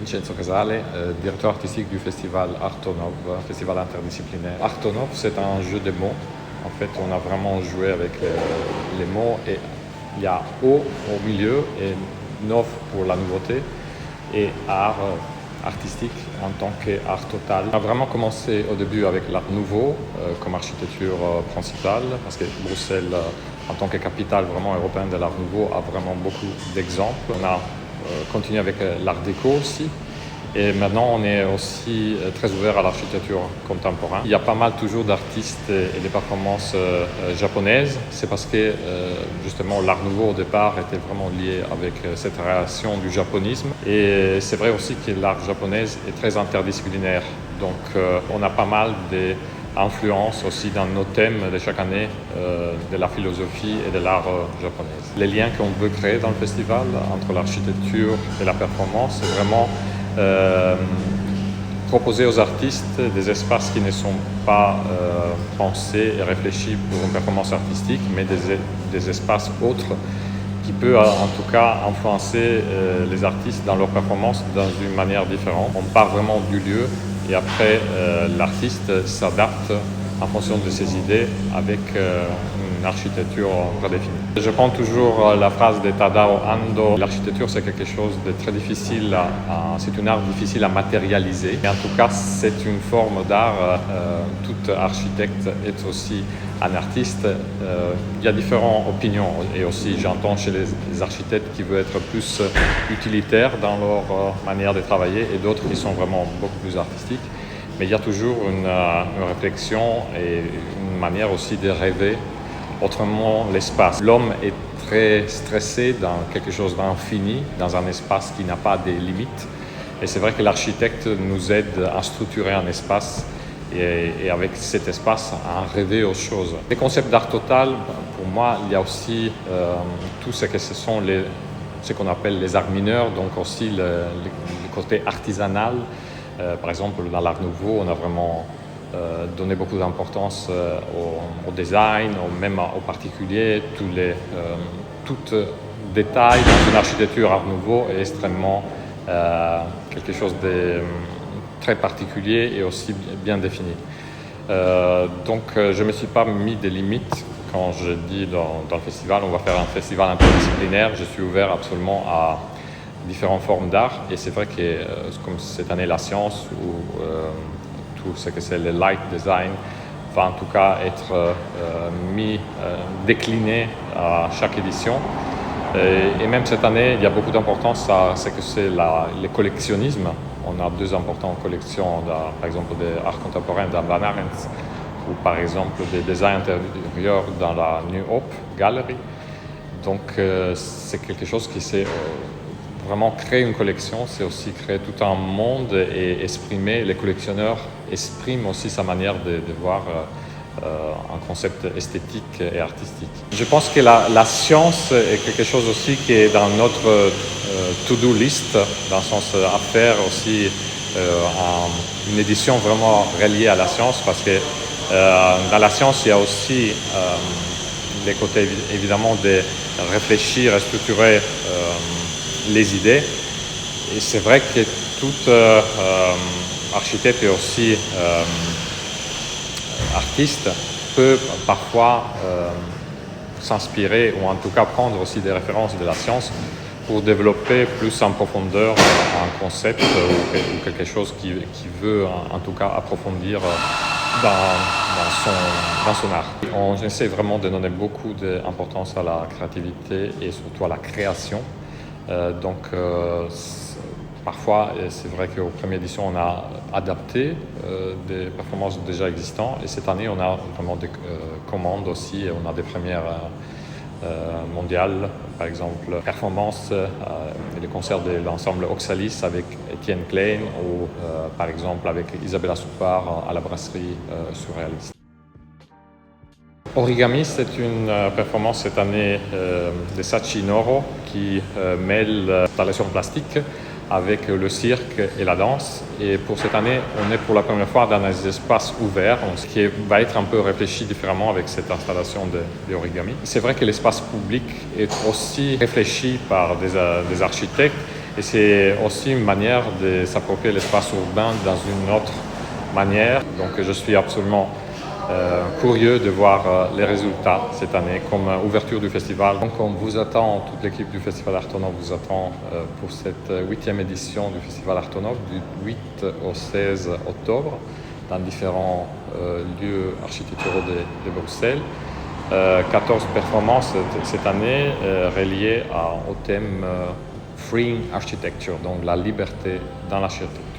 Vincenzo Casale, directeur artistique du festival Artonov, festival interdisciplinaire. Artonov, c'est un jeu de mots. En fait, on a vraiment joué avec les mots et il y a O au milieu et Nov pour la nouveauté et art artistique en tant qu'art total. On a vraiment commencé au début avec l'art nouveau comme architecture principale parce que Bruxelles, en tant que capitale vraiment européenne de l'art nouveau, a vraiment beaucoup d'exemples. On a continué avec l'art déco aussi. Et maintenant, on est aussi très ouvert à l'architecture contemporaine. Il y a pas mal toujours d'artistes et de performances japonaises. C'est parce que justement l'art nouveau au départ était vraiment lié avec cette relation du japonisme. Et c'est vrai aussi que l'art japonaise est très interdisciplinaire. Donc on a pas mal d'influences aussi dans nos thèmes de chaque année de la philosophie et de l'art japonaise. Les liens qu'on veut créer dans le festival entre l'architecture et la performance, c'est vraiment proposer aux artistes des espaces qui ne sont pas pensés et réfléchis pour une performance artistique, mais des espaces autres qui peuvent en tout cas influencer les artistes dans leur performance d'une manière différente. On part vraiment du lieu et après l'artiste s'adapte en fonction de ses idées avec une architecture prédéfinie. Je prends toujours la phrase de Tadao Ando, l'architecture c'est quelque chose de très difficile, c'est un art difficile à matérialiser. Et en tout cas c'est une forme d'art, tout architecte est aussi un artiste. Il y a différentes opinions et aussi j'entends chez les architectes qui veulent être plus utilitaires dans leur manière de travailler et d'autres qui sont vraiment beaucoup plus artistiques. Mais il y a toujours une réflexion et une manière aussi de rêver autrement l'espace. L'homme est très stressé dans quelque chose d'infini, dans un espace qui n'a pas de limites. Et c'est vrai que l'architecte nous aide à structurer un espace et avec cet espace à rêver aux choses. Les concepts d'art total, pour moi, il y a aussi tout ce que ce qu'on appelle les arts mineurs, donc aussi le côté artisanal. Par exemple, dans l'art nouveau, on a vraiment donné beaucoup d'importance au design, même aux particuliers. Tout détail dans une architecture art nouveau est extrêmement quelque chose de très particulier et aussi bien défini. Donc, je ne me suis pas mis des limites quand je dis dans le festival, on va faire un festival interdisciplinaire. Je suis ouvert absolument à différentes formes d'art et c'est vrai que comme cette année la science ou tout ce que c'est le light design va en tout cas être décliné à chaque édition et même cette année il y a beaucoup d'importance à ce que c'est le collectionnisme. On a deux importantes collections par exemple d'art contemporain dans Van Arens ou par exemple des designs intérieurs dans la New Hope Gallery. Donc c'est quelque chose qui s'est vraiment créer une collection, c'est aussi créer tout un monde et exprimer. Les collectionneurs expriment aussi sa manière de voir un concept esthétique et artistique. Je pense que la science est quelque chose aussi qui est dans notre to-do list, dans le sens à faire aussi une édition vraiment reliée à la science, parce que dans la science, il y a aussi les côtés évidemment de réfléchir et structurer les idées. Et c'est vrai que tout architecte et aussi artiste peut parfois s'inspirer ou en tout cas prendre aussi des références de la science pour développer plus en profondeur un concept ou quelque chose qui veut en tout cas approfondir dans son art. On essaie vraiment de donner beaucoup d'importance à la créativité et surtout à la création. Parfois, c'est vrai qu'aux premières éditions, on a adapté des performances déjà existantes et cette année, on a vraiment des commandes aussi. On a des premières mondiales, par exemple, performances et le concert de l'ensemble Oxalis avec Étienne Klein ou par exemple avec Isabella Soupard à la brasserie surréaliste. Origami, c'est une performance cette année de Sachi Noro qui mêle l'installation plastique avec le cirque et la danse. Et pour cette année, on est pour la première fois dans des espaces ouverts, ce qui va être un peu réfléchi différemment avec cette installation de origami. C'est vrai que l'espace public est aussi réfléchi par des architectes Et c'est aussi une manière de s'approprier l'espace urbain dans une autre manière. Donc je suis absolument curieux de voir les résultats cette année comme ouverture du festival. Donc on vous attend, toute l'équipe du Festival Artonov vous attend pour cette 8e édition du Festival Artonov du 8 au 16 octobre dans différents lieux architecturaux de Bruxelles. 14 performances cette année reliées au thème Freeing Architecture, donc la liberté dans l'architecture.